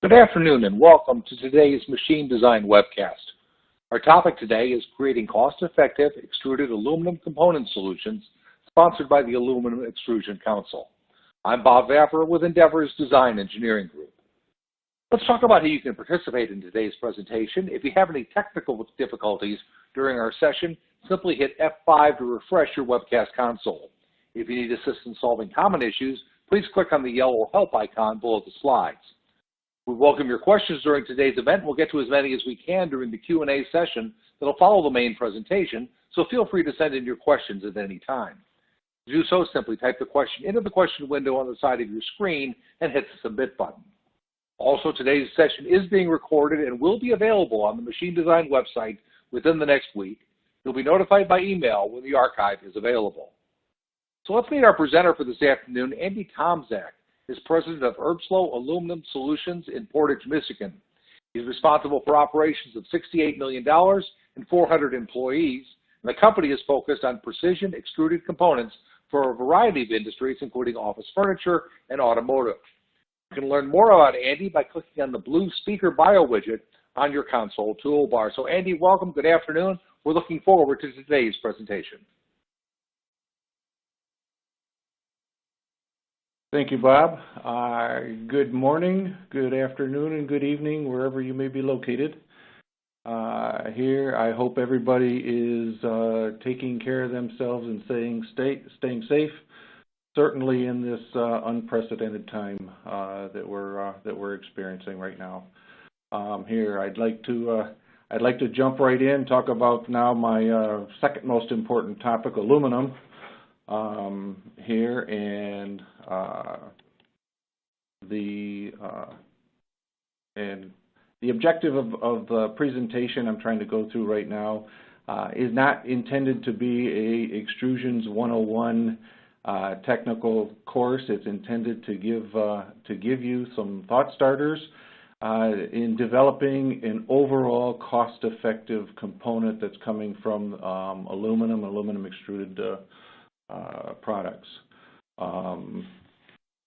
Good afternoon and welcome to today's Machine Design webcast. Our topic today is creating cost-effective extruded aluminum component solutions sponsored by the Aluminum Extrusion Council. I'm Bob Vapper with Endeavor's Design Engineering Group. Let's talk about how you can participate in today's presentation. If you have any technical difficulties during our session, simply hit F5 to refresh your webcast console. If you need assistance solving common issues, please click on the yellow help icon below the slides. We welcome your questions during today's event. We'll get to as many as we can during the Q&A session that'll follow the main presentation, so feel free to send in your questions at any time. To do so, simply type the question into the question window on the side of your screen and hit the submit button. Also, today's session is being recorded and will be available on the Machine Design website within the next week. You'll be notified by email when the archive is available. So let's meet our presenter for this afternoon, Andy Tomczak is president of Erbsloeh Aluminum Solutions in Portage, Michigan. He's responsible for operations of $68 million and 400 employees, and the company is focused on precision extruded components for a variety of industries, including office furniture and automotive. You can learn more about Andy by clicking on the blue speaker bio widget on your console toolbar. So Andy, welcome, good afternoon. We're looking forward to today's presentation. Thank you, Bob. Good morning, good afternoon, and good evening, wherever you may be located. Here, I hope everybody is taking care of themselves and staying safe, certainly in this unprecedented time that we're experiencing right now. Here, I'd like to jump right in, talk about now my second most important topic, aluminum. Here, and the objective of the presentation I'm trying to go through right now is not intended to be a Extrusions 101 technical course. It's intended to give you some thought starters in developing an overall cost-effective component that's coming from aluminum extruded products.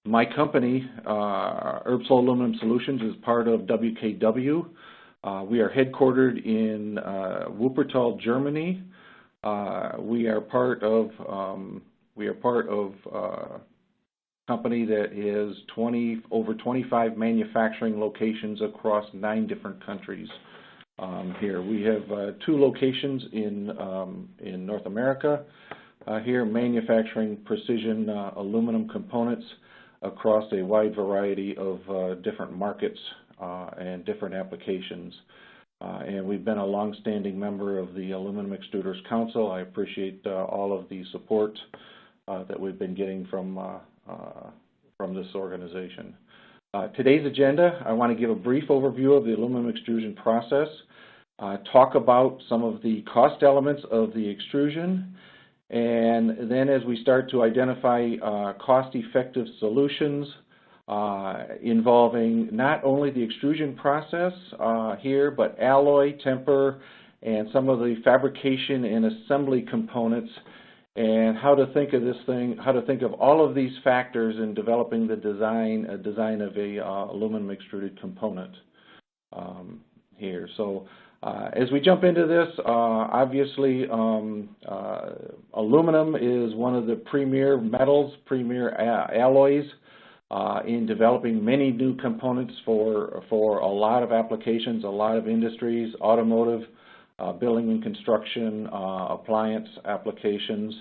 My company, Erbsloeh Aluminum Solutions, is part of WKW. We are headquartered in Wuppertal, Germany. We are part of a company that has over 25 manufacturing locations across 9 different countries. Here we have 2 locations in North America. Here, manufacturing precision aluminum components across a wide variety of different markets and different applications. And we've been a long-standing member of the Aluminum Extruders Council. I appreciate all of the support that we've been getting from this organization. Today's agenda, I want to give a brief overview of the aluminum extrusion process, talk about some of the cost elements of the extrusion, and then as we start to identify cost-effective solutions involving not only the extrusion process here, but alloy, temper, and some of the fabrication and assembly components, and how to think of this thing, how to think of all of these factors in developing the design of a aluminum extruded component here. So as we jump into this, obviously aluminum is one of the premier metals, premier alloys in developing many new components for a lot of applications, a lot of industries, automotive, building and construction, appliance applications.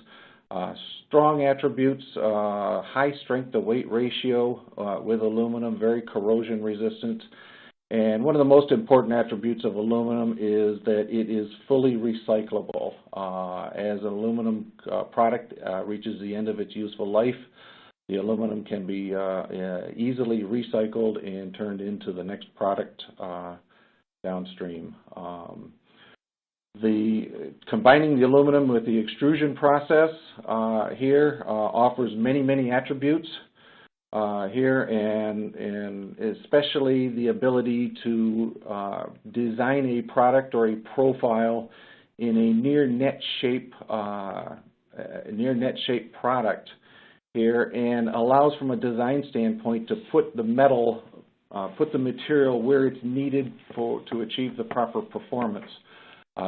Strong attributes, high strength to weight ratio with aluminum, very corrosion resistant. And one of the most important attributes of aluminum is that it is fully recyclable. As an aluminum product reaches the end of its useful life, the aluminum can be easily recycled and turned into the next product downstream. Combining the aluminum with the extrusion process here offers many attributes. Here, and especially the ability to design a product or a profile in a near net shape product here, and allows from a design standpoint to put the metal put the material where it's needed to achieve the proper performance.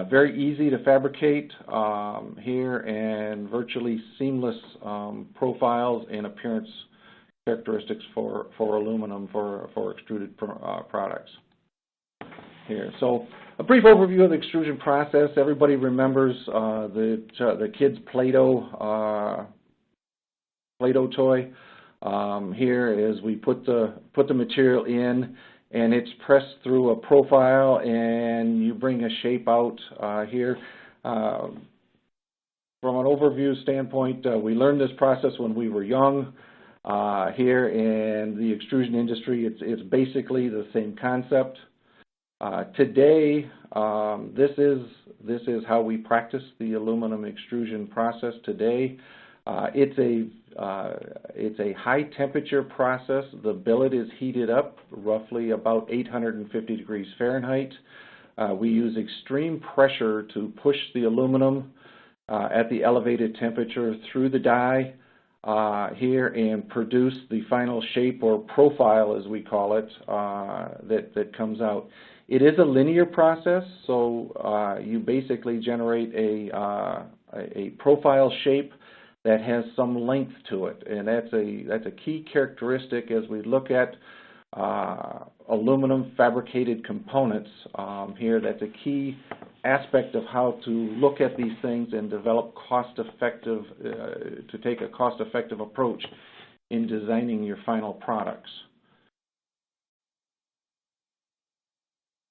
Very easy to fabricate here, and virtually seamless profiles and appearance characteristics for aluminum for extruded products. Here, so a brief overview of the extrusion process. Everybody remembers the kids' Play-Doh toy. Here is we put the material in, and it's pressed through a profile, and you bring a shape out here. From an overview standpoint, we learned this process when we were young. Here in the extrusion industry, it's basically the same concept. Today, this is how we practice the aluminum extrusion process today. It's a high temperature process. The billet is heated up roughly about 850 degrees Fahrenheit. We use extreme pressure to push the aluminum at the elevated temperature through the die here and produce the final shape or profile, as we call it, that comes out. It is a linear process, so you basically generate a profile shape that has some length to it, and that's a key characteristic as we look at aluminum fabricated components. Here, that's a key aspect of how to look at these things and develop cost-effective, to take a cost-effective approach in designing your final products.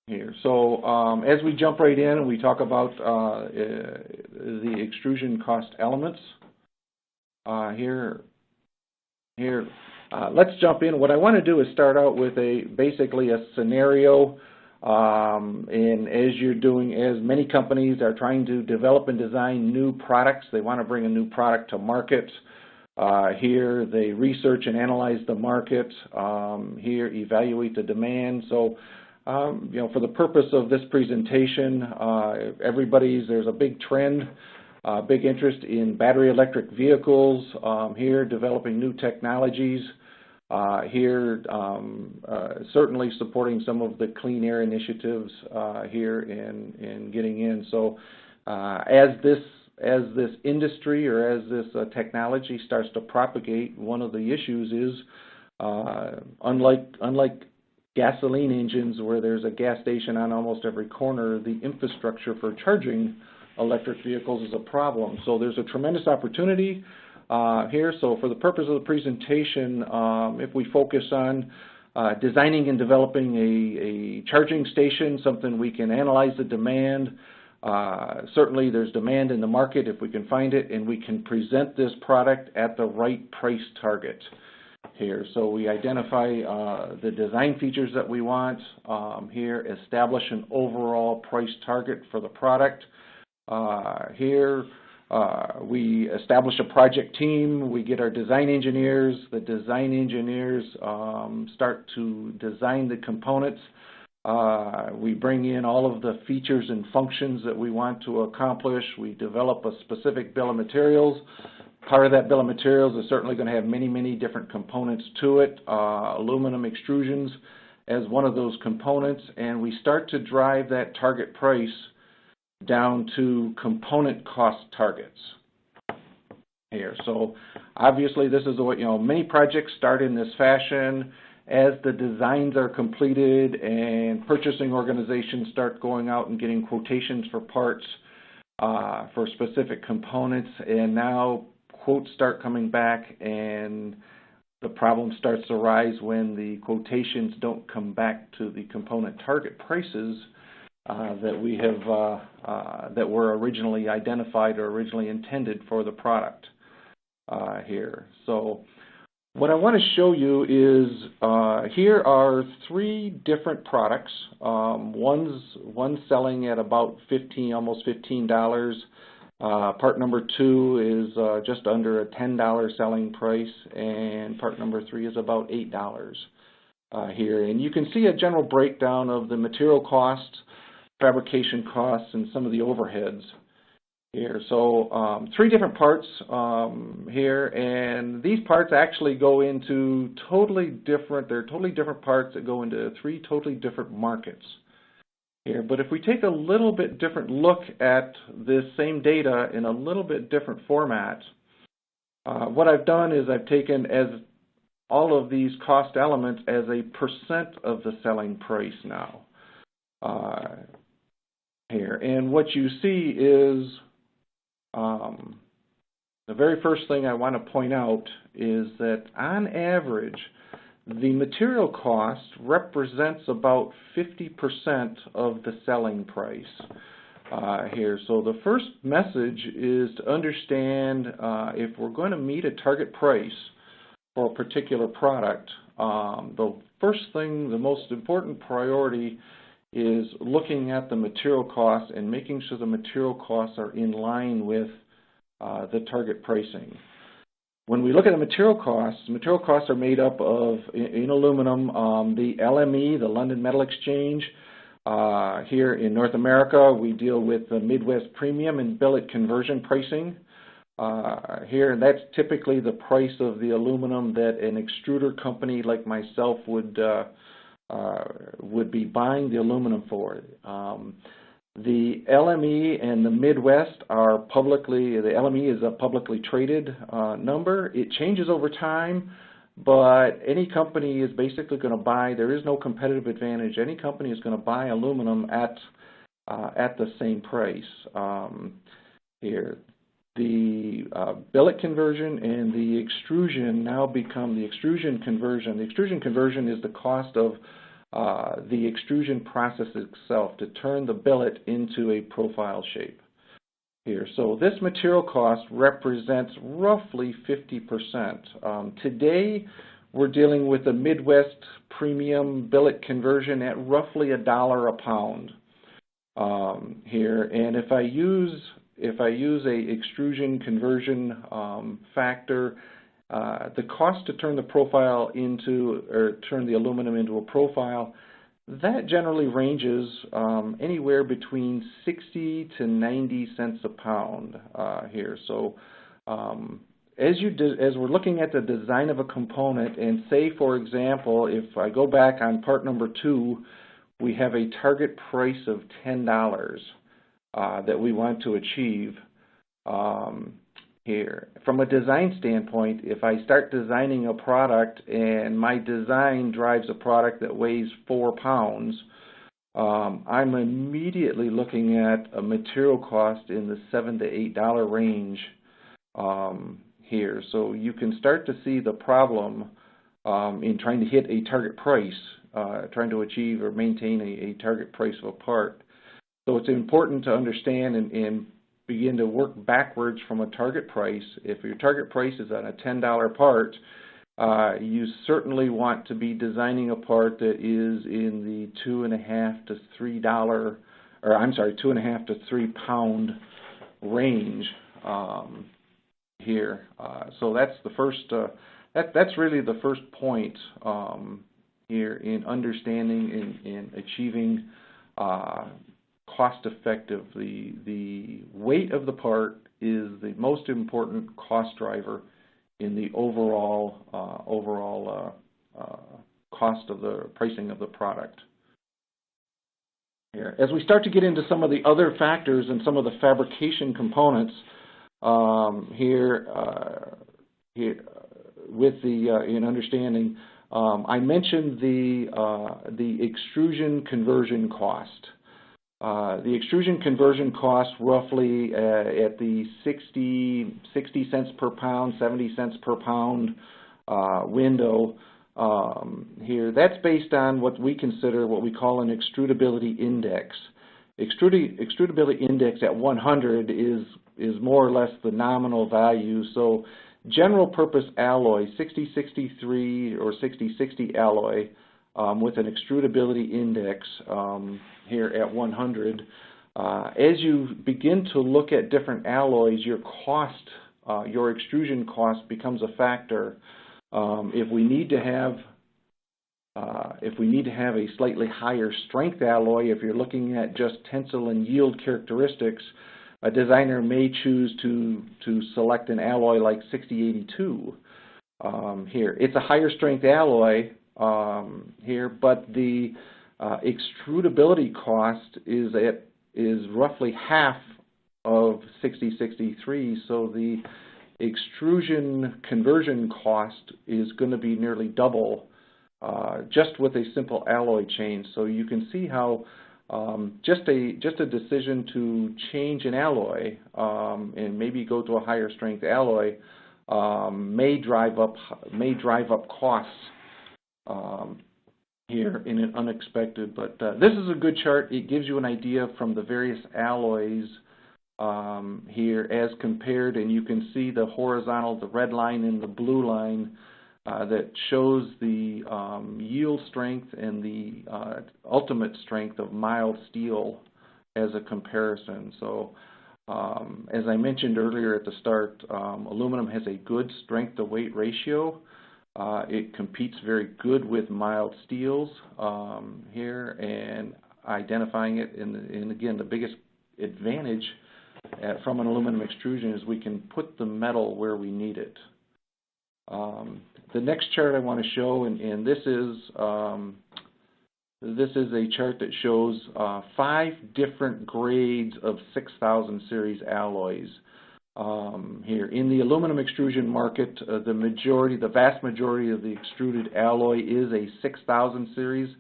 Here, so as we jump right in and we talk about the extrusion cost elements. Let's jump in. What I want to do is start out with basically a scenario, and as many companies are trying to develop and design new products, they want to bring a new product to market. Here, they research and analyze the market. Here, evaluate the demand. So, for the purpose of this presentation, there's a big trend. Big interest in battery electric vehicles, here developing new technologies, here certainly supporting some of the clean air initiatives here in getting in. So as this industry or as this technology starts to propagate, one of the issues is unlike gasoline engines where there's a gas station on almost every corner, the infrastructure for charging electric vehicles is a problem. So there's a tremendous opportunity here. So for the purpose of the presentation, if we focus on designing and developing a charging station, something we can analyze the demand. Certainly there's demand in the market if we can find it, and we can present this product at the right price target here. So we identify the design features that we want here, establish an overall price target for the product. Here, we establish a project team. We get our design engineers. The design engineers start to design the components. We bring in all of the features and functions that we want to accomplish. We develop a specific bill of materials. Part of that bill of materials is certainly going to have many, many different components to it. Aluminum extrusions as one of those components, and we start to drive that target price down to component cost targets here. So obviously this is what, many projects start in this fashion. As the designs are completed and purchasing organizations start going out and getting quotations for parts for specific components, and now quotes start coming back, and the problem starts to arise when the quotations don't come back to the component target prices that we have that were originally identified or originally intended for the product here. So what I want to show you is here are three different products. One's selling at about almost $15. Part number 2 is just under a $10 selling price, and part number 3 is about $8 here. And you can see a general breakdown of the material costs, fabrication costs, and some of the overheads here. So 3 different parts here, and these parts actually go into they're totally different parts that go into 3 totally different markets here. But if we take a little bit different look at this same data in a little bit different format, what I've done is I've taken as all of these cost elements as a percent of the selling price now here. And what you see is the very first thing I want to point out is that on average, the material cost represents about 50% of the selling price here. So the first message is to understand if we're going to meet a target price for a particular product, the first thing, the most important priority is looking at the material costs and making sure the material costs are in line with the target pricing. When we look at the material costs are made up of, in aluminum, the LME, the London Metal Exchange. Here in North America, we deal with the Midwest Premium and billet conversion pricing. Here, and that's typically the price of the aluminum that an extruder company like myself would be buying the aluminum for. The LME and the Midwest are the LME is a publicly traded number. It changes over time, but any company is basically going to buy, there is no competitive advantage. Any company is going to buy aluminum at the same price here. The billet conversion and the extrusion now become the extrusion conversion. The extrusion conversion is the cost of the extrusion process itself to turn the billet into a profile shape here. So this material cost represents roughly 50%. Today, we're dealing with a Midwest Premium billet conversion at roughly $1 a pound here. And if I use a extrusion conversion factor, the cost to turn the profile into, or turn the aluminum into a profile, that generally ranges anywhere between 60 to 90 cents a pound here. So as we're looking at the design of a component, and say, for example, if I go back on part number 2, we have a target price of $10 that we want to achieve here. From a design standpoint, if I start designing a product and my design drives a product that weighs 4 pounds, I'm immediately looking at a material cost in the $7 to $8 range here. So you can start to see the problem in trying to hit a target price, trying to achieve or maintain a target price of a part. So it's important to understand and begin to work backwards from a target price. If your target price is on a $10 part, you certainly want to be designing a part that is in the $2.5 to $3 pound range here. So that's the first. That's really the first point here in understanding and achieving cost-effective. The weight of the part is the most important cost driver in the overall cost of the pricing of the product. Here, as we start to get into some of the other factors and some of the fabrication components here with the in understanding, I mentioned the extrusion conversion cost. The extrusion conversion cost roughly at the 60 cents per pound, 70 cents per pound window here. That's based on what we consider what we call an extrudability index. Extrudability index at 100 is more or less the nominal value. So general purpose alloy, 6063 or 6060 alloy, with an extrudability index here at 100. As you begin to look at different alloys, your cost, your extrusion cost becomes a factor. If we need to have a slightly higher strength alloy, if you're looking at just tensile and yield characteristics, a designer may choose to select an alloy like 6082 here. It's a higher strength alloy here, but the extrudability cost is roughly half of 6063, so the extrusion conversion cost is going to be nearly double just with a simple alloy change. So you can see how just a decision to change an alloy and maybe go to a higher strength alloy may drive up costs here in an unexpected. But this is a good chart. It gives you an idea from the various alloys here as compared, and you can see the horizontal, the red line and the blue line that shows the yield strength and the ultimate strength of mild steel as a comparison. So as I mentioned earlier at the start, aluminum has a good strength to weight ratio. It competes very good with mild steels here, and identifying it, and again, the biggest advantage from an aluminum extrusion is we can put the metal where we need it. The next chart I want to show, and this is a chart that shows 5 different grades of 6000 series alloys. Here in the aluminum extrusion market, the vast majority of the extruded alloy is a 6000 series.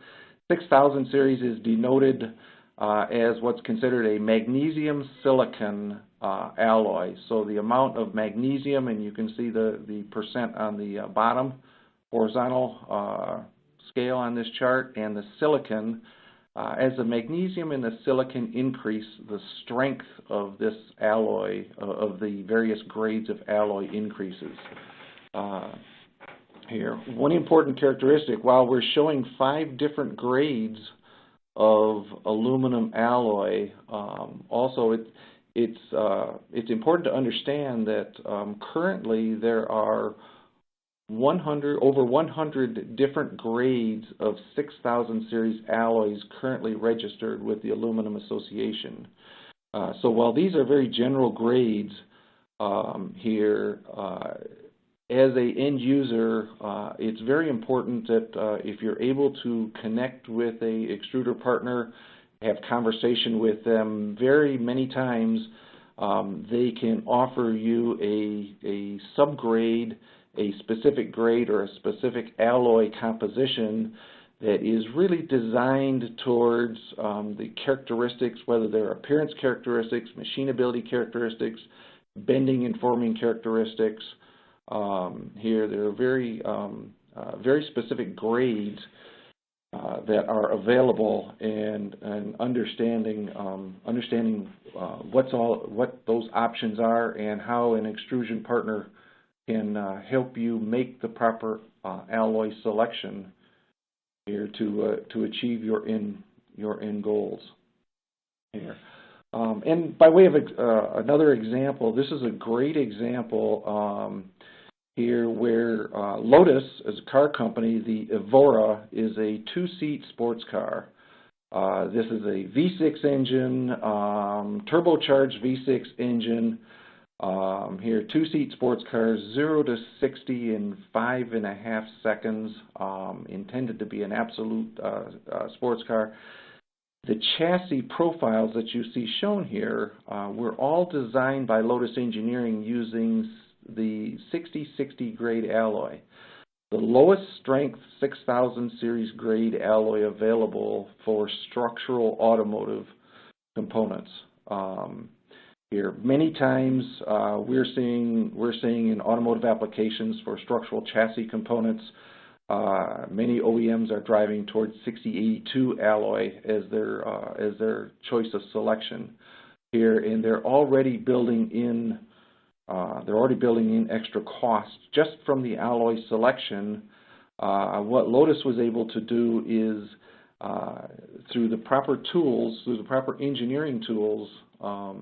6000 series is denoted as what's considered a magnesium silicon alloy. So the amount of magnesium, and you can see the percent on the bottom horizontal scale on this chart, and the silicon, as the magnesium and the silicon increase, the strength of this alloy, of the various grades of alloy increases. Here, one important characteristic, while we're showing 5 different grades of aluminum alloy, also it's important to understand that currently there are over 100 different grades of 6000 series alloys currently registered with the Aluminum Association. So while these are very general grades here, as an end user, it's very important that if you're able to connect with a extruder partner, have conversation with them very many times, they can offer you a subgrade, a specific grade, or a specific alloy composition that is really designed towards the characteristics, whether they're appearance characteristics, machinability characteristics, bending and forming characteristics. Here there are very specific grades that are available, and understanding what those options are and how an extrusion partner can help you make the proper alloy selection here to achieve your end goals here. And by way of another example, this is a great example here where Lotus, as a car company, the Evora is a 2-seat sports car. This is a V6 engine, turbocharged V6 engine. Here, 2-seat sports cars, 0 to 60 in 5.5 seconds, intended to be an absolute sports car. The chassis profiles that you see shown here were all designed by Lotus Engineering using the 6060 grade alloy, the lowest strength 6000 series grade alloy available for structural automotive components. Here, many times we're seeing in automotive applications for structural chassis components, many OEMs are driving towards 6082 alloy as their choice of selection here, and they're already building in extra costs just from the alloy selection. What Lotus was able to do is through the proper tools, through the proper engineering tools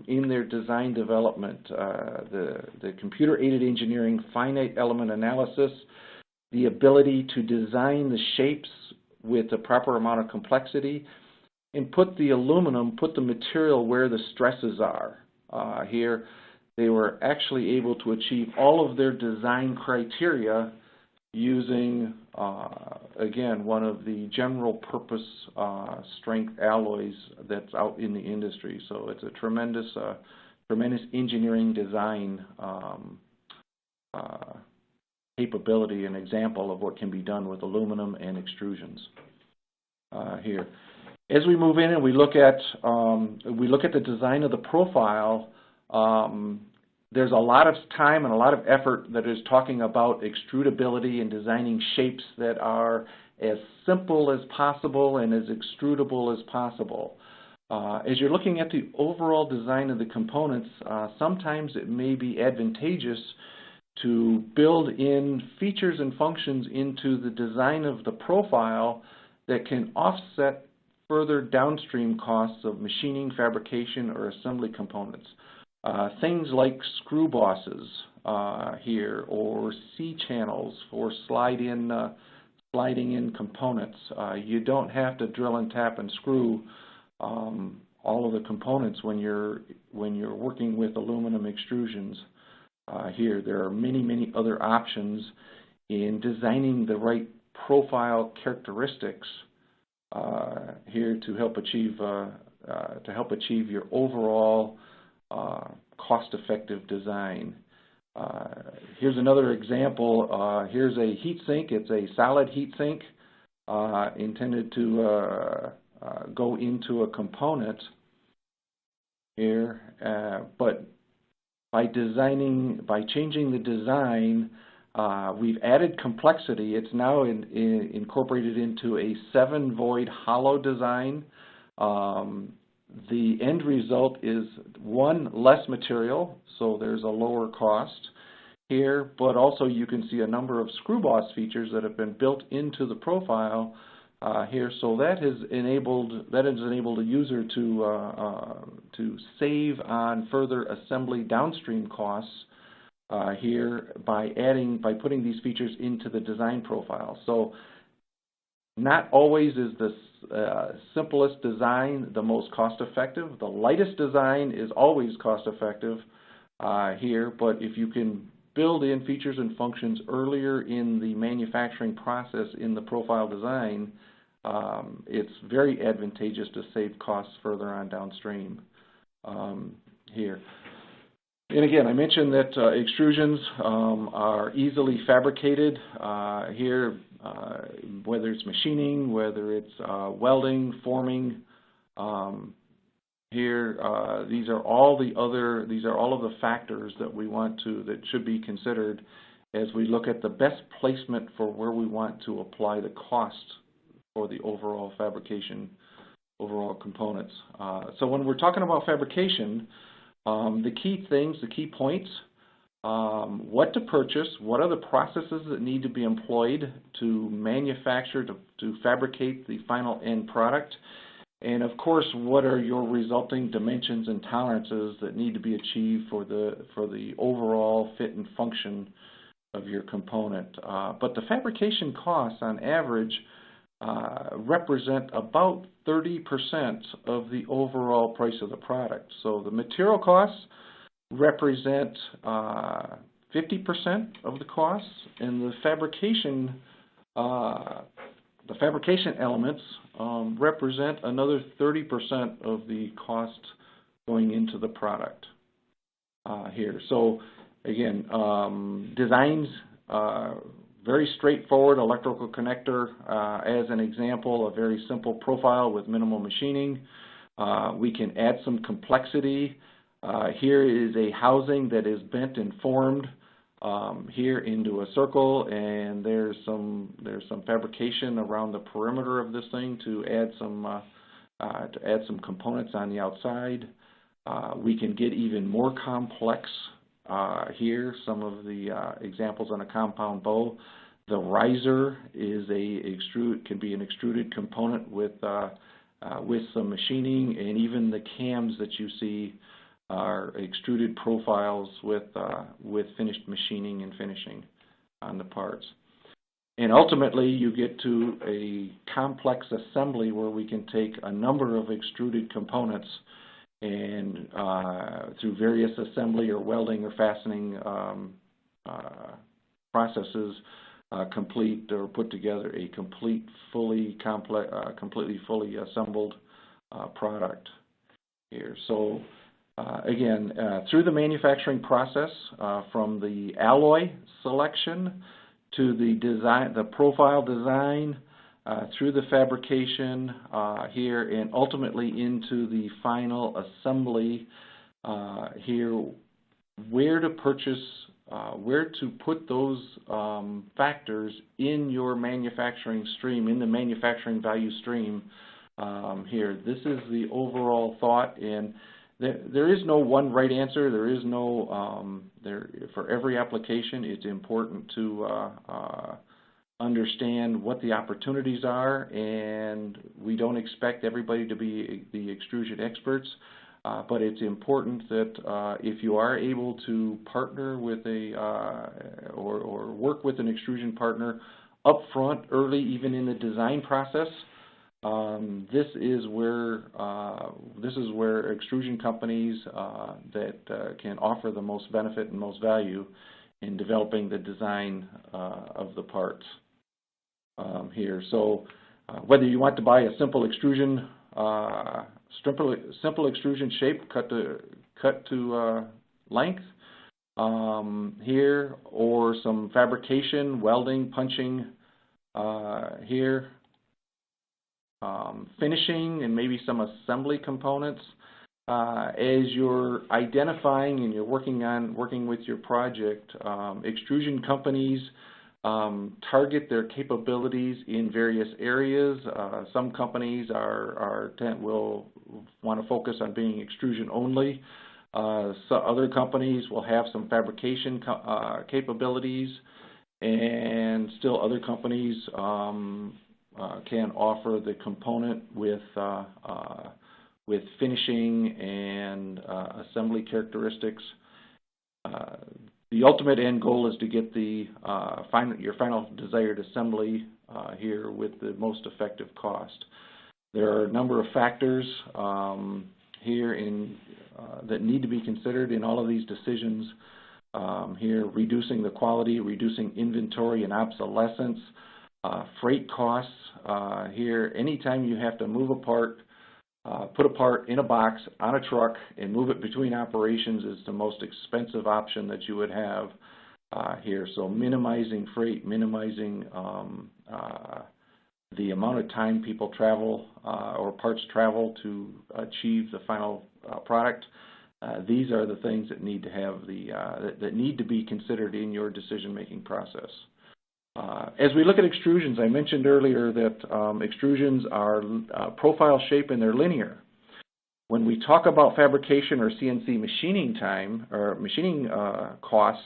in their design development, the computer-aided engineering, finite element analysis, the ability to design the shapes with the proper amount of complexity, and put the aluminum, put the material where the stresses are. here, they were actually able to achieve all of their design criteria using, again, one of the general purpose strength alloys that's out in the industry. So it's a tremendous engineering design capability and example of what can be done with aluminum and extrusions here. As we move in and we look at the design of the profile, there's a lot of time and a lot of effort that is talking about extrudability and designing shapes that are as simple as possible and as extrudable as possible. As you're looking at the overall design of the components, sometimes it may be advantageous to build in features and functions into the design of the profile that can offset further downstream costs of machining, fabrication, or assembly components. Things like screw bosses here, or C-channels for sliding in components. You don't have to drill and tap and screw all of the components when you're working with aluminum extrusions. Here, there are many other options in designing the right profile characteristics here to help achieve your overall cost-effective design. Here's another example. Here's a heat sink. It's a solid heat sink intended to go into a component here, but by changing the design, we've added complexity. It's now incorporated into a 7-void hollow design. The end result is, one, less material, so there's a lower cost here, but also you can see a number of screw boss features that have been built into the profile here, so that has enabled the user to save on further assembly downstream costs here by putting these features into the design profile. So not always is the simplest design the most cost-effective. The lightest design is always cost-effective here, but if you can build in features and functions earlier in the manufacturing process in the profile design, it's very advantageous to save costs further on downstream here. And again, I mentioned that extrusions are easily fabricated here, whether it's machining, whether it's welding, forming. Here, these are all of the factors that should be considered as we look at the best placement for where we want to apply the cost for the overall fabrication, overall components. So when we're talking about fabrication, the key things, the key points, what to purchase, what are the processes that need to be employed to manufacture, to fabricate the final end product, and of course, what are your resulting dimensions and tolerances that need to be achieved for the overall fit and function of your component. But the fabrication costs on average represent about 30% of the overall price of the product. So the material costs represent 50% of the costs, and the fabrication elements represent another 30% of the cost going into the product here. So again, designs, very straightforward electrical connector as an example, a very simple profile with minimal machining. We can add some complexity. Here is a housing that is bent and formed here into a circle, and there's some fabrication around the perimeter of this thing to add some components on the outside. We can get even more complex here. Some of the examples on a compound bow. The riser can be an extruded component with some machining, and even the cams that you see are extruded profiles with finished machining and finishing on the parts. And ultimately, you get to a complex assembly where we can take a number of extruded components and through various assembly or welding or fastening processes, complete or put together a completely fully assembled product here. So again, through the manufacturing process, from the alloy selection to the design, the profile design, through the fabrication here, and ultimately into the final assembly here, where to purchase, where to put those factors in your manufacturing stream, in the manufacturing value stream here. This is the overall thought, and there is no one right answer. There is no, for every application, it's important to understand what the opportunities are, and we don't expect everybody to be the extrusion experts, but it's important that if you are able to partner with a or work with an extrusion partner up front, early, even in the design process, this is where extrusion companies that can offer the most benefit and most value in developing the design of the parts here. So whether you want to buy a simple extrusion, simple extrusion shape cut to length here, or some fabrication, welding, punching here, finishing, and maybe some assembly components. As you're identifying and you're working with your project, extrusion companies target their capabilities in various areas. Some companies will want to focus on being extrusion only. So other companies will have some fabrication capabilities, and still other companies can offer the component with finishing and assembly characteristics. The ultimate end goal is to get your final desired assembly here with the most effective cost. There are a number of factors here that need to be considered in all of these decisions here: reducing the quality, reducing inventory and obsolescence, freight costs here. Anytime you have to move a part, put a part in a box on a truck and move it between operations is the most expensive option that you would have here. So minimizing freight, minimizing the amount of time people travel or parts travel to achieve the final product. These are the things that need to have that need to be considered in your decision-making process. As we look at extrusions, I mentioned earlier that extrusions are profile shape and they're linear. When we talk about fabrication or CNC machining time or machining costs,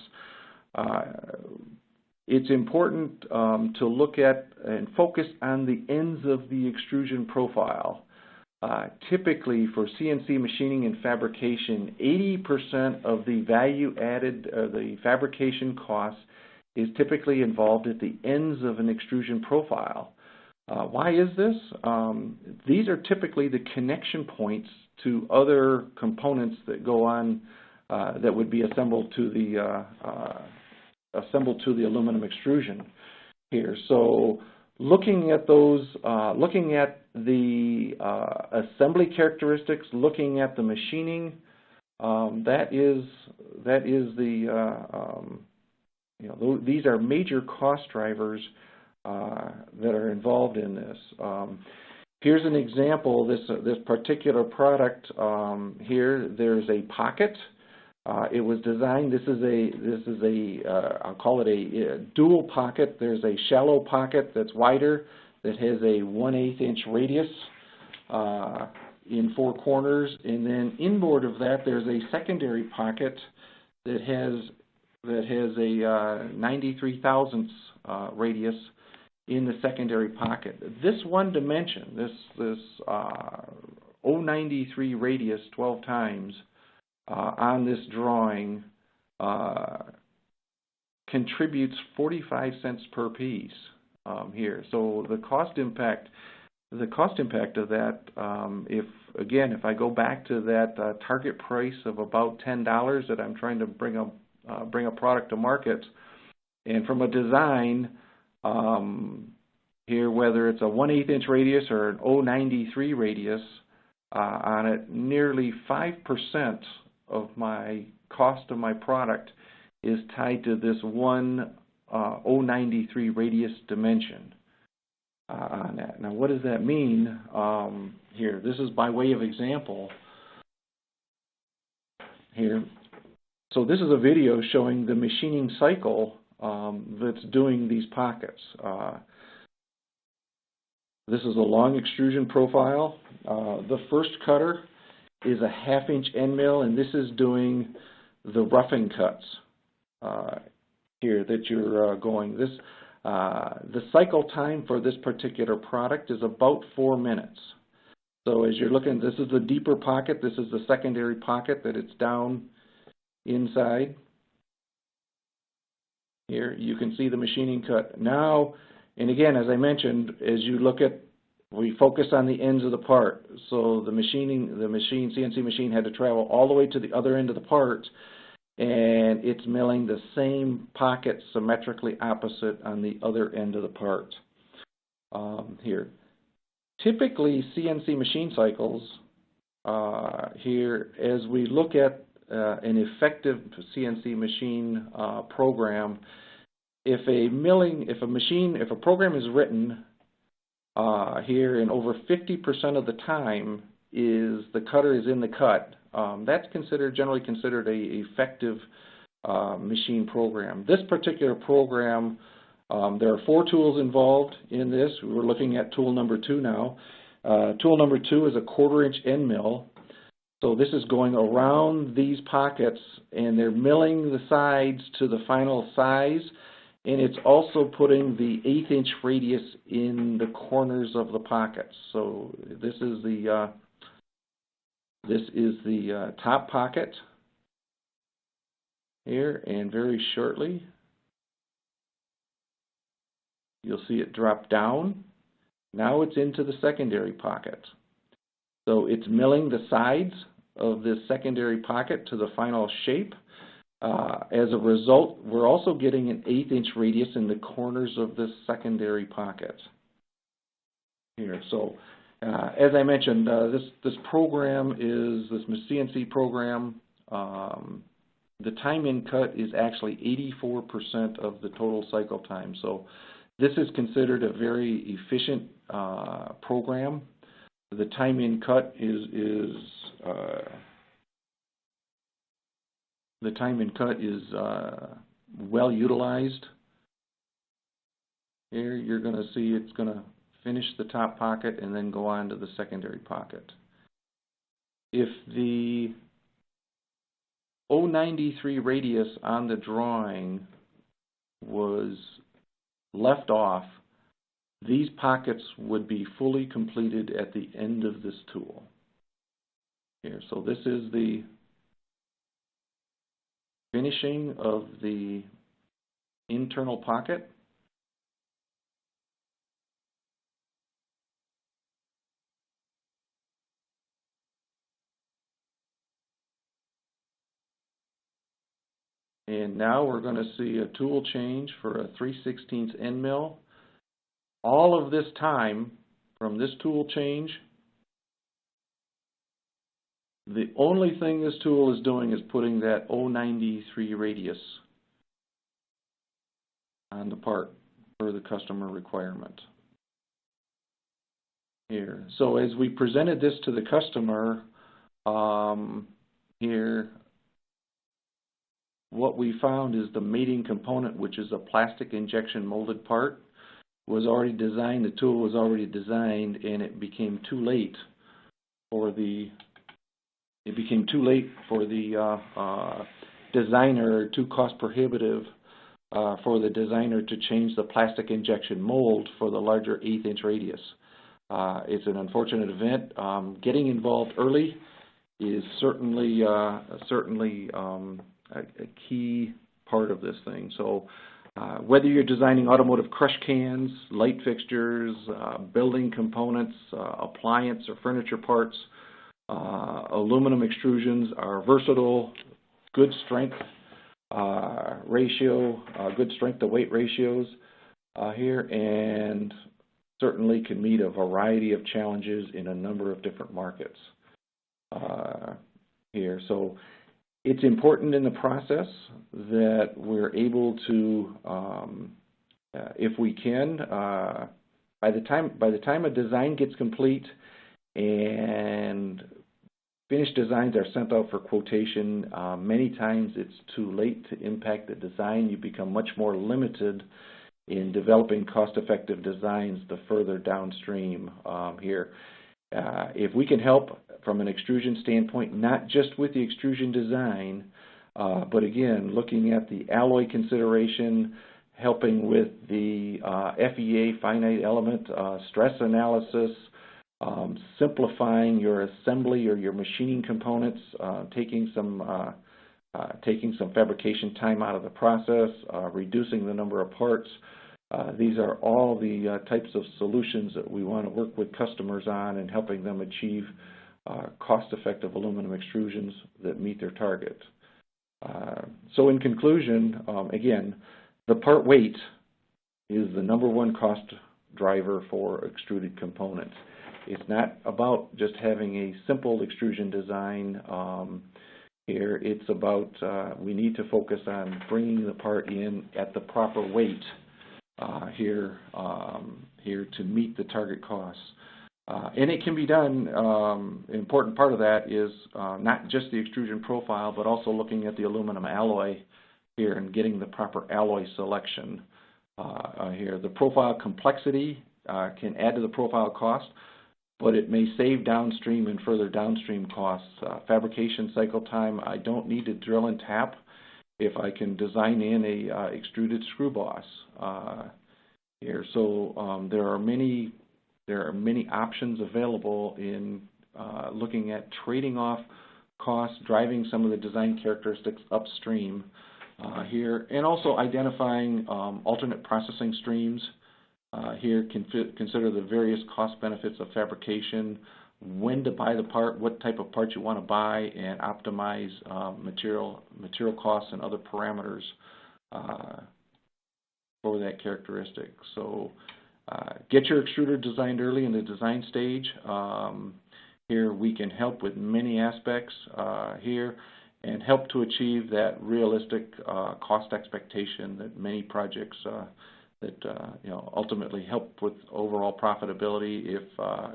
it's important to look at and focus on the ends of the extrusion profile. Typically for CNC machining and fabrication, 80% of the value added, the fabrication costs, is typically involved at the ends of an extrusion profile. Why is this? These are typically the connection points to other components that go on that would be assembled to the aluminum extrusion here. So looking at those, looking at the assembly characteristics, looking at the machining, that is the these are major cost drivers that are involved in this. Here's an example. This particular product here. There's a pocket. It was designed. This is a I'll call it a dual pocket. There's a shallow pocket that's wider that has a 1/8 inch radius in 4 corners, and then inboard of that there's a secondary pocket that has a 93 thousandths radius in the secondary pocket. This one dimension, this 093 radius 12 times on this drawing contributes 45 cents per piece here. So the cost impact, the cost impact of that, if I go back to that target price of about $10 that I'm trying to bring a product to market, and from a design here, whether it's a 1/8 inch radius or an 0.93 radius on it, nearly 5% of my cost of my product is tied to this one 0.93 radius dimension on that. Now, what does that mean? Here, this is by way of example here. So this is a video showing the machining cycle that's doing these pockets. This is a long extrusion profile. The first cutter is a 1/2 inch end mill, and this is doing the roughing cuts here that you're going. The cycle time for this particular product is about 4 minutes. So as you're looking, this is the deeper pocket. This is the secondary pocket that it's down inside. Here you can see the machining cut. Now, and again, as I mentioned, as you look at, we focus on the ends of the part. So the CNC machine had to travel all the way to the other end of the part, and it's milling the same pocket symmetrically opposite on the other end of the part. Here, typically CNC machine cycles here, as we look at an effective CNC machine program, if a program is written here, and over 50% of the time is the cutter is in the cut, that's generally considered a effective machine program. This particular program, there are 4 tools involved in this. We're looking at tool number 2 now. Tool number 2 is a 1/4 inch end mill. So this is going around these pockets, and they're milling the sides to the final size, and it's also putting the 1/8 inch radius in the corners of the pockets. So this is the top pocket here, and very shortly you'll see it drop down. Now it's into the secondary pocket. So it's milling the sides of this secondary pocket to the final shape. As a result, we're also getting an 1/8 inch radius in the corners of this secondary pocket here. So as I mentioned, this program is this CNC program. The time in cut is actually 84% of the total cycle time. So this is considered a very efficient program. The time in cut is well utilized. Here you're going to see it's going to finish the top pocket and then go on to the secondary pocket. If the 0.93 radius on the drawing was left off, these pockets would be fully completed at the end of this tool. Here, so this is the finishing of the internal pocket. And now we're going to see a tool change for a 3/16 end mill. All of this time from this tool change, the only thing this tool is doing is putting that 0.93 radius on the part for the customer requirement. Here. So as we presented this to the customer, here, what we found is the mating component, which is a plastic injection molded part, was already designed. The tool was already designed, and it became too late for the designer, too cost prohibitive for the designer to change the plastic injection mold for the larger 1/8 inch radius. It's an unfortunate event. Getting involved early is certainly a key part of this thing. So Whether you're designing automotive crush cans, light fixtures, building components, appliance or furniture parts, aluminum extrusions are versatile, good strength ratio, good strength to weight ratios here, and certainly can meet a variety of challenges in a number of different markets here. So it's important in the process that we're able to, if we can, by the time a design gets complete and finished designs are sent out for quotation, many times it's too late to impact the design. You become much more limited in developing cost-effective designs the further downstream here. If we can help from an extrusion standpoint, not just with the extrusion design, but again, looking at the alloy consideration, helping with the FEA, finite element, stress analysis, simplifying your assembly or your machining components, taking some fabrication time out of the process, reducing the number of parts. These are all the types of solutions that we want to work with customers on and helping them achieve cost-effective aluminum extrusions that meet their target. So in conclusion, again, the part weight is the #1 cost driver for extruded components. It's not about just having a simple extrusion design here. It's about we need to focus on bringing the part in at the proper weight here to meet the target costs. And it can be done, an important part of that is not just the extrusion profile, but also looking at the aluminum alloy here and getting the proper alloy selection here. The profile complexity can add to the profile cost, but it may save downstream and further downstream costs. Fabrication cycle time, I don't need to drill and tap if I can design in a extruded screw boss here. So there are many options available in looking at trading off costs, driving some of the design characteristics upstream here, and also identifying alternate processing streams. Here, consider the various cost benefits of fabrication, when to buy the part, what type of part you want to buy, and optimize material costs and other parameters for that characteristic. So get your extruder designed early in the design stage. Here we can help with many aspects here and help to achieve that realistic cost expectation that many projects that ultimately help with overall profitability. If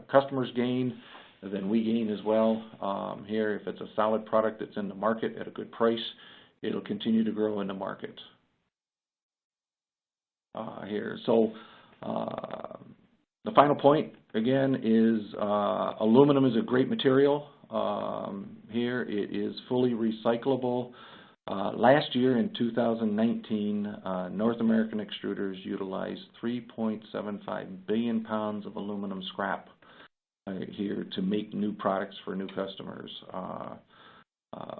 customers gain, then we gain as well. Here, if it's a solid product that's in the market at a good price, it'll continue to grow in the market. Here, so the final point again is aluminum is a great material. Here, it is fully recyclable. Last year in 2019, North American extruders utilized 3.75 billion pounds of aluminum scrap here to make new products for new customers.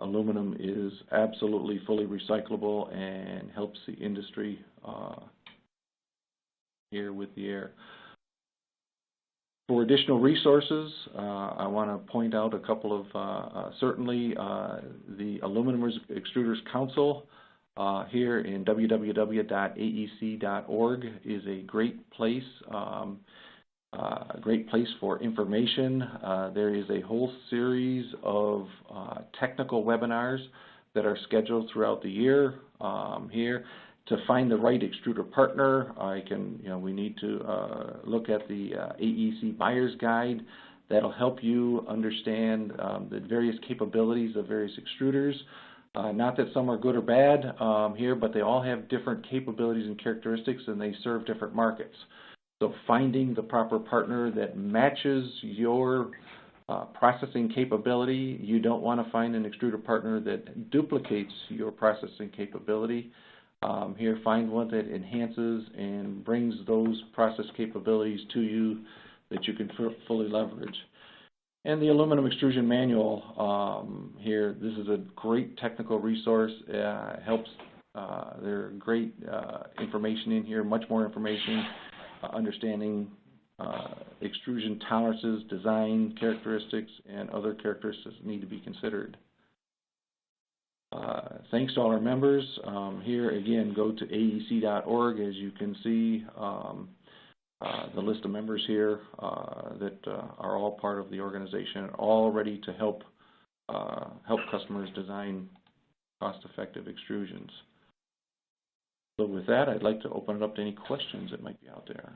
Aluminum is absolutely fully recyclable and helps the industry here with the air. For additional resources, I want to point out a couple of, certainly the Aluminum Extruders Council here in www.aec.org is a great place for information. There is a whole series of technical webinars that are scheduled throughout the year here. To find the right extruder partner, we need to look at the AEC Buyer's Guide. That'll help you understand the various capabilities of various extruders. Not that some are good or bad here, but they all have different capabilities and characteristics, and they serve different markets. So finding the proper partner that matches your processing capability. You don't want to find an extruder partner that duplicates your processing capability. Here, find one that enhances and brings those process capabilities to you that you can fully leverage. And the Aluminum Extrusion Manual here, this is a great technical resource. Helps there are great information in here, much more information, understanding extrusion tolerances, design characteristics, and other characteristics that need to be considered. Thanks to all our members. Here again, go to aec.org. As you can see, the list of members here that are all part of the organization, all ready to help customers design cost-effective extrusions. So with that, I'd like to open it up to any questions that might be out there.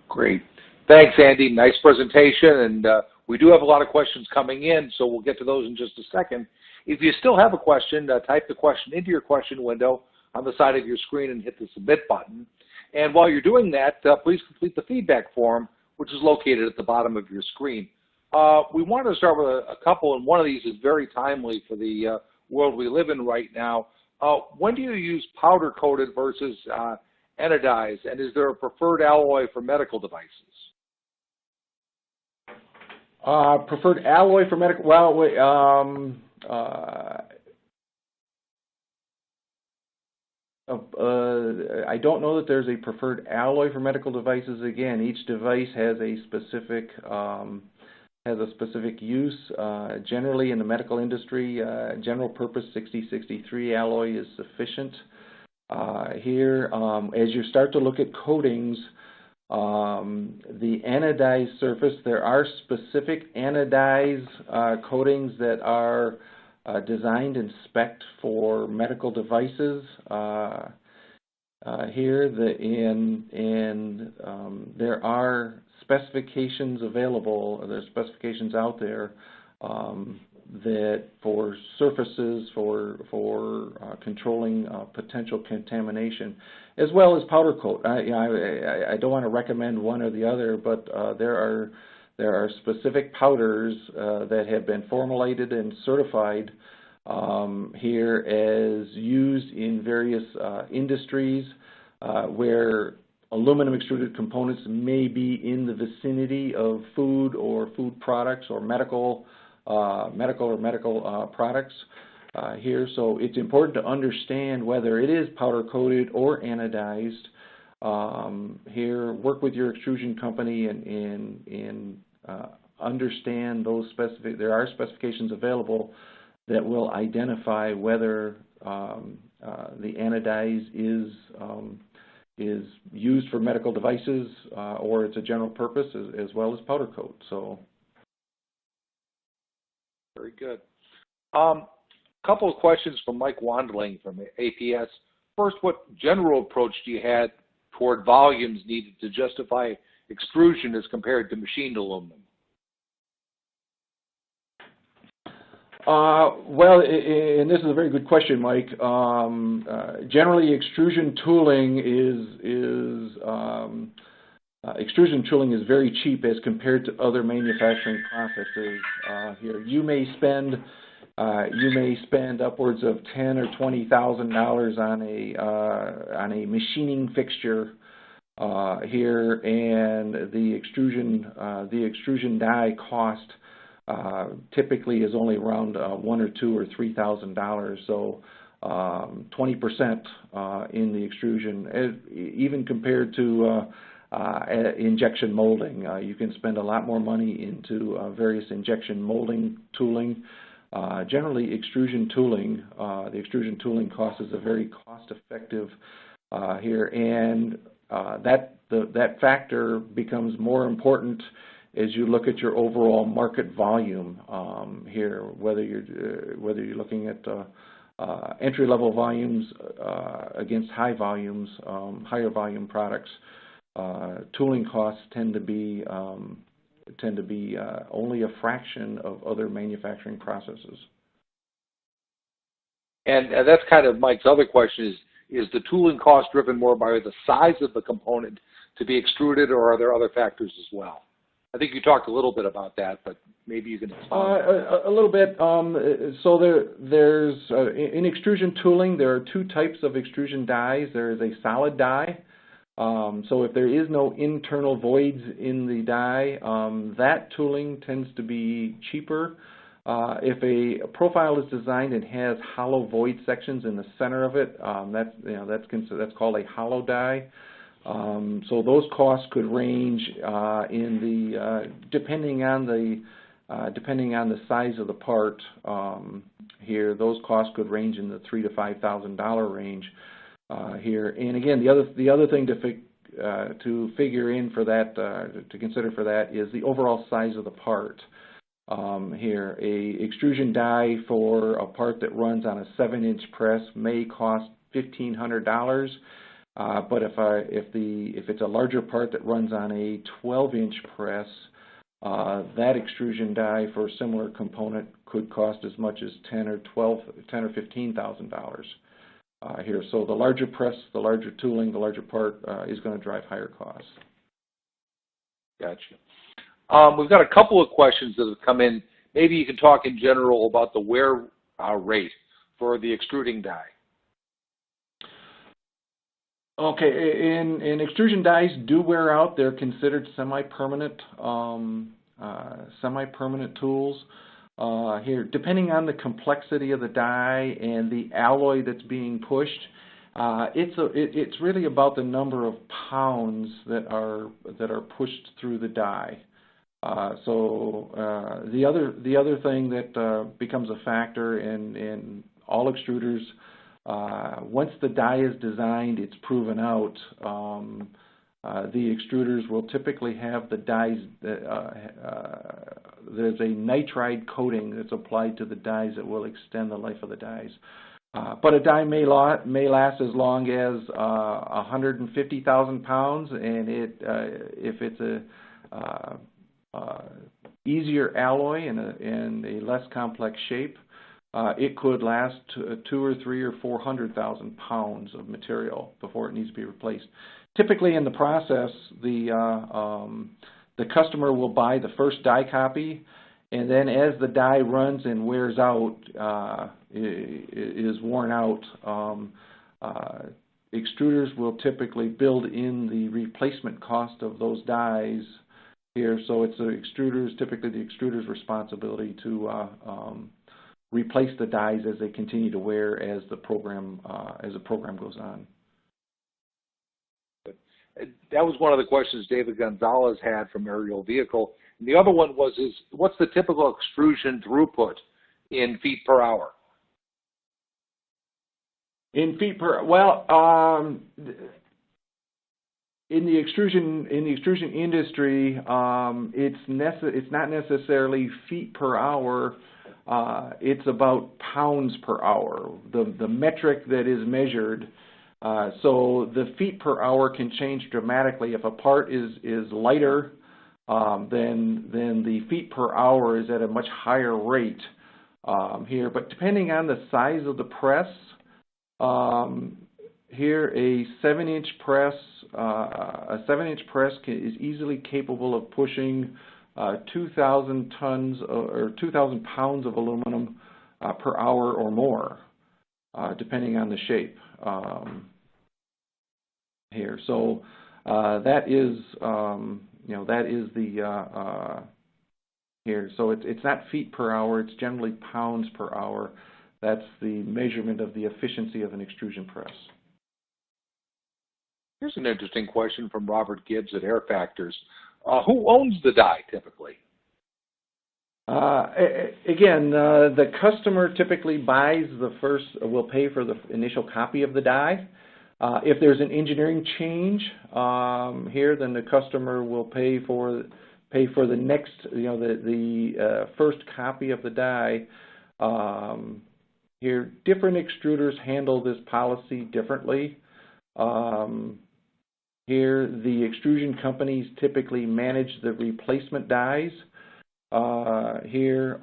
Great. Thanks, Andy. Nice presentation. And we do have a lot of questions coming in, so we'll get to those in just a second. If you still have a question, type the question into your question window on the side of your screen and hit the submit button. And while you're doing that, please complete the feedback form, which is located at the bottom of your screen. We wanted to start with a couple, and one of these is very timely for the world we live in right now. When do you use powder-coated versus anodized, and is there a preferred alloy for medical devices? Preferred alloy for medical, well, I don't know that there's a preferred alloy for medical devices. Again, each device has a specific use. Generally, in the medical industry, general purpose 6063 alloy is sufficient. Here, as you start to look at coatings, the anodized surface, there are specific anodized coatings that are designed and spec'd for medical devices. Here, there are specifications available. There's specifications out there that for surfaces for controlling potential contamination, as well as powder coat. I don't want to recommend one or the other, but there are specific powders that have been formulated and certified here as used in various industries where aluminum extruded components may be in the vicinity of food or food products or medical products here. So it's important to understand whether it is powder coated or anodized. Here, work with your extrusion company and understand those specific. There are specifications available that will identify whether the anodized is used for medical devices or it's a general purpose as well as powder coat. So. Very good. Couple of questions from Mike Wandling from APS. First, what general approach do you have toward volumes needed to justify extrusion as compared to machined aluminum? Well, and this is a very good question, Mike. Generally, extrusion tooling extrusion tooling is very cheap as compared to other manufacturing processes. Here, you may spend upwards of $10,000 or $20,000 on a machining fixture here, and the extrusion die cost typically is only around $1,000 or $2,000 or $3,000. So 20% in the extrusion, even compared to injection molding. You can spend a lot more money into various injection molding tooling. Generally, extrusion tooling, the extrusion tooling cost is a very cost-effective here, and that factor becomes more important as you look at your overall market volume here. Whether you're looking at entry-level volumes against high volumes, higher volume products. Tooling costs tend to be only a fraction of other manufacturing processes. And that's kind of Mike's other question is the tooling cost driven more by the size of the component to be extruded, or are there other factors as well? I think you talked a little bit about that, but maybe you can explain. A little bit. So there's in extrusion tooling, there are two types of extrusion dies. There is a solid die. So if there is no internal voids in the die, that tooling tends to be cheaper. If a profile is designed and has hollow void sections in the center of it, that's called a hollow die. So those costs could range depending on the size of the part. Here, those costs could range in the $3,000 to $5,000 range. Here, and again, the other thing to figure in for that, to consider for that, is the overall size of the part. Here, a extrusion die for a part that runs on a 7-inch press may cost $1,500, but if it's a larger part that runs on a 12-inch press, that extrusion die for a similar component could cost as much as $10,000 or $15,000. Here, so the larger press, the larger tooling, the larger part is going to drive higher costs. Gotcha. We've got a couple of questions that have come in. Maybe you can talk in general about the wear rate for the extruding die. Okay, and extrusion dies do wear out. They're considered semi-permanent tools. Here, depending on the complexity of the die and the alloy that's being pushed, it's really about the number of pounds that are pushed through the die. The other thing that becomes a factor in all extruders, once the die is designed, it's proven out. The extruders will typically have the dies. There's a nitride coating that's applied to the dies that will extend the life of the dies. But a die may last as long as 150,000 pounds, and if it's a easier alloy and a less complex shape, it could last 200,000 or 300,000 or 400,000 pounds of material before it needs to be replaced. Typically, in the process, the customer will buy the first die copy, and then as the die runs and wears out, is worn out, extruders will typically build in the replacement cost of those dies here. So it's typically the extruder's responsibility to replace the dies as they continue to wear as the program goes on. That was one of the questions David Gonzalez had from Aerial Vehicle. And the other one was, what's the typical extrusion throughput in feet per hour? In feet per, in the extrusion industry, it's not necessarily feet per hour. It's about pounds per hour. The metric that is measured. So the feet per hour can change dramatically. If a part is lighter, then the feet per hour is at a much higher rate here. But depending on the size of the press, here a 7-inch press, is easily capable of pushing 2,000 tons or 2,000 pounds of aluminum per hour or more, depending on the shape. Here, so that is the here. So it's not feet per hour; it's generally pounds per hour. That's the measurement of the efficiency of an extrusion press. Here's an interesting question from Robert Gibbs at Air Factors. Who owns the die typically? Again, the customer typically will pay for the initial copy of the die. If there's an engineering change here, then the customer will pay for the next, the first copy of the die. Here, different extruders handle this policy differently. Here, the extrusion companies typically manage the replacement dies. Here,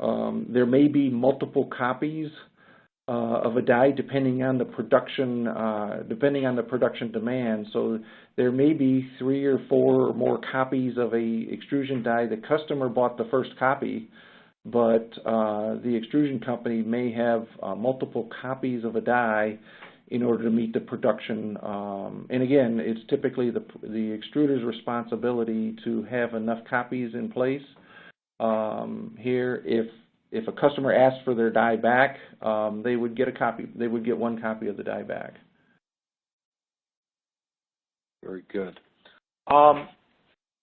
there may be multiple copies of a die depending on the production demand. So there may be 3 or 4 or more copies of a extrusion die. The customer bought the first copy, but the extrusion company may have multiple copies of a die in order to meet the production. And again, it's typically the extruder's responsibility to have enough copies in place. Here, if a customer asked for their die back, they would get a copy. They would get one copy of the die back. Very good.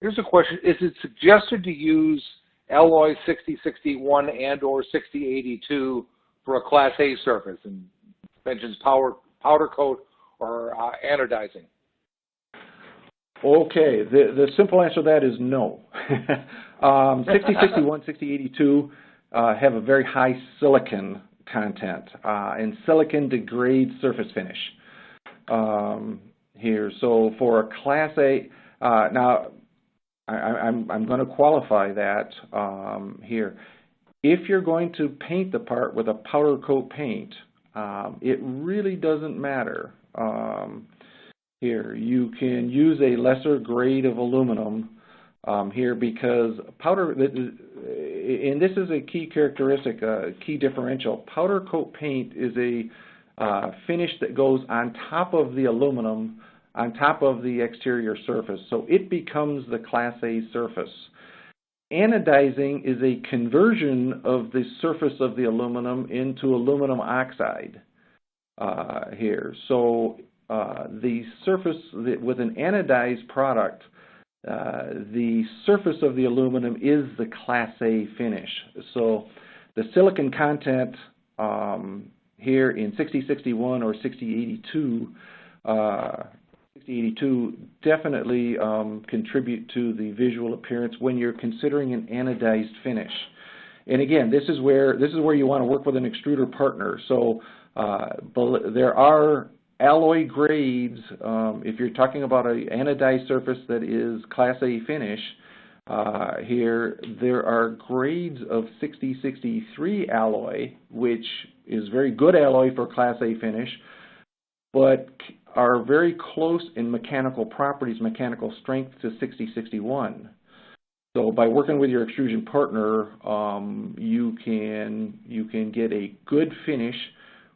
Here's a question. Is it suggested to use alloy 6061 and or 6082 for a Class A surface, and mentions powder coat or anodizing? Okay, the simple answer to that is no. 6061, 6082 have a very high silicon content, and silicon degrades surface finish here. So for a Class A, now I'm going to qualify that here. If you're going to paint the part with a powder coat paint, it really doesn't matter. Here, you can use a lesser grade of aluminum here, because powder, and this is a key characteristic, a key differential. Powder coat paint is a finish that goes on top of the aluminum, on top of the exterior surface, so it becomes the Class A surface. Anodizing is a conversion of the surface of the aluminum into aluminum oxide here. So the surface, with an anodized product, the surface of the aluminum is the Class A finish. So the silicon content here in 6061 or 6082, 6082 definitely contribute to the visual appearance when you're considering an anodized finish. And again, this is where you want to work with an extruder partner. So there are alloy grades. If you're talking about an anodized surface that is Class A finish, here there are grades of 6063 alloy, which is very good alloy for Class A finish, but are very close in mechanical properties, mechanical strength to 6061. So by working with your extrusion partner, you can get a good finish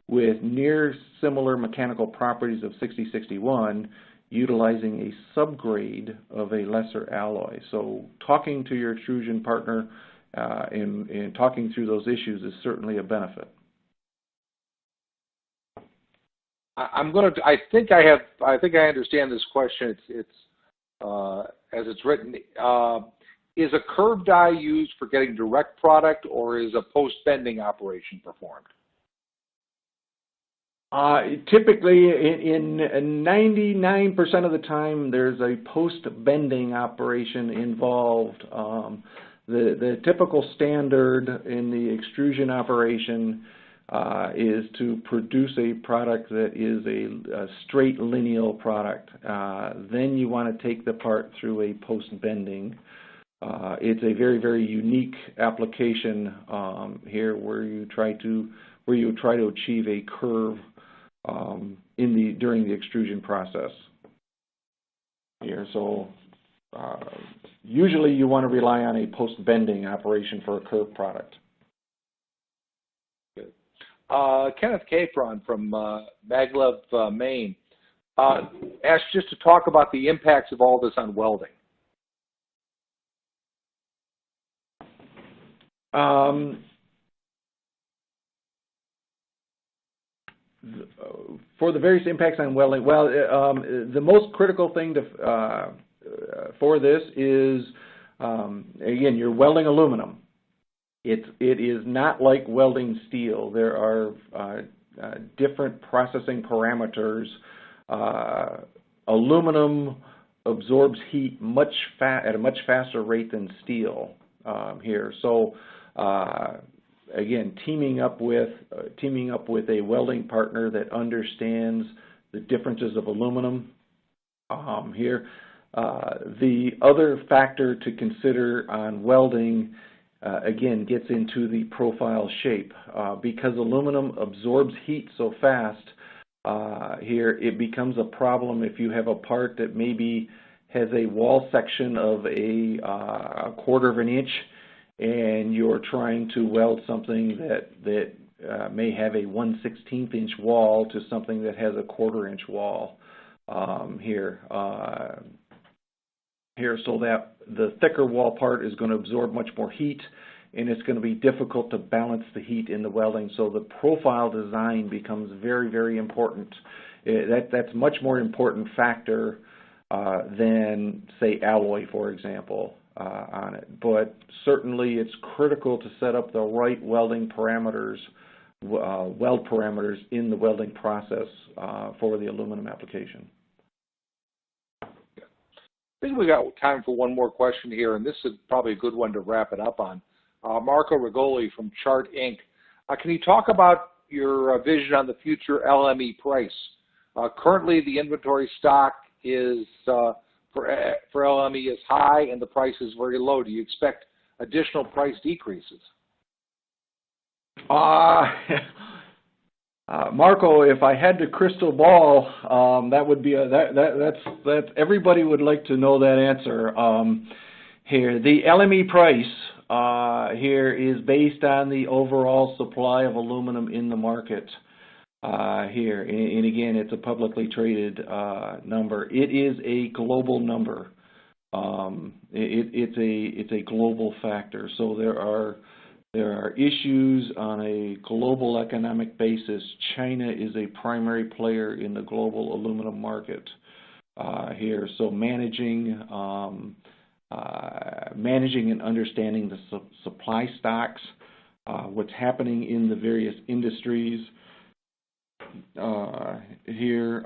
with near similar mechanical properties of 6061, utilizing a subgrade of a lesser alloy. So talking to your extrusion partner and talking through those issues is certainly a benefit. I think I understand this question. It's as it's written. Is a curved die used for getting direct product, or is a post-bending operation performed? Typically, in 99% of the time, there's a post-bending operation involved. The typical standard in the extrusion operation is to produce a product that is a straight lineal product. Then you want to take the part through a post-bending. It's a very, very unique application here, where you try to achieve a curve during the extrusion process here. So usually you want to rely on a post-bending operation for a curved product. Kenneth Capron from Maglev, Maine, asked just to talk about the impacts of all this on welding. For the various impacts on welding, well, the most critical thing for this is, again, you're welding aluminum. It is not like welding steel. There are different processing parameters. Aluminum absorbs heat at a much faster rate than steel here. So again, teaming up with a welding partner that understands the differences of aluminum here. The other factor to consider on welding, again, gets into the profile shape. Because aluminum absorbs heat so fast, here it becomes a problem if you have a part that maybe has a wall section of a 1/4 of an inch, and you're trying to weld something that may have a 1/16 inch wall to something that has a 1/4 inch wall here. So that the thicker wall part is going to absorb much more heat, and it's going to be difficult to balance the heat in the welding. So the profile design becomes very, very important. That's much more important factor than, say, alloy, for example, on it. But certainly it's critical to set up the right welding parameters, weld parameters in the welding process for the aluminum application. I think we got time for one more question here, and this is probably a good one to wrap it up on. Marco Rigoli from Chart Inc. Can you talk about your vision on the future LME price? Currently, the inventory stock is for LME is high, and the price is very low. Do you expect additional price decreases? Marco, if I had the crystal ball, that would be that's everybody would like to know that answer. Here, the LME price here is based on the overall supply of aluminum in the market. Here, and again, it's a publicly traded number. It is a global number. It's a global factor. So there are issues on a global economic basis. China is a primary player in the global aluminum market here. So managing and understanding the supply stocks, what's happening in the various industries here,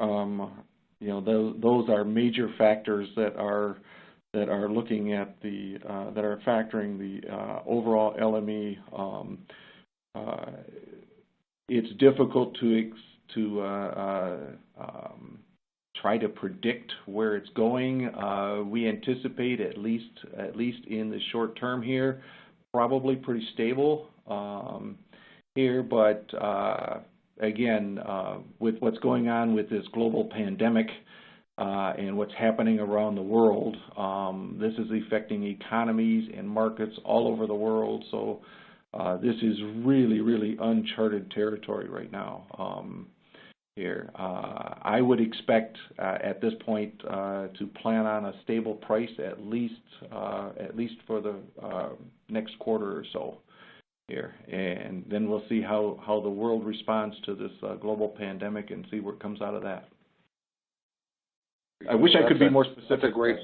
you know, those are major factors that are looking at the that are factoring the overall LME. It's difficult to try to predict where it's going. We anticipate at least in the short term here, probably pretty stable here. But again, with what's going on with this global pandemic. And what's happening around the world, this is affecting economies and markets all over the world. So this is really, really uncharted territory right now here. I would expect at this point to plan on a stable price at least for the next quarter or so here. And then we'll see how the world responds to this global pandemic and see what comes out of that. I wish I could be more specific. That's a great.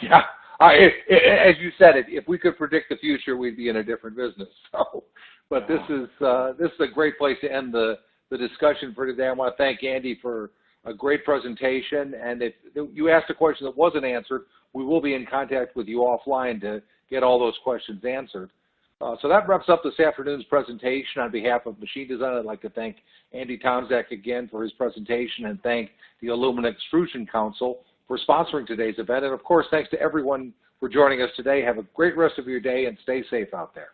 Yeah, as you said it, if we could predict the future, we'd be in a different business. So, but this is a great place to end the discussion for today. I want to thank Andy for a great presentation. And if you asked a question that wasn't answered, we will be in contact with you offline to get all those questions answered. So that wraps up this afternoon's presentation. On behalf of Machine Design, I'd like to thank Andy Tomczak again for his presentation and thank the Aluminum Extrusion Council for sponsoring today's event. And of course, thanks to everyone for joining us today. Have a great rest of your day and stay safe out there.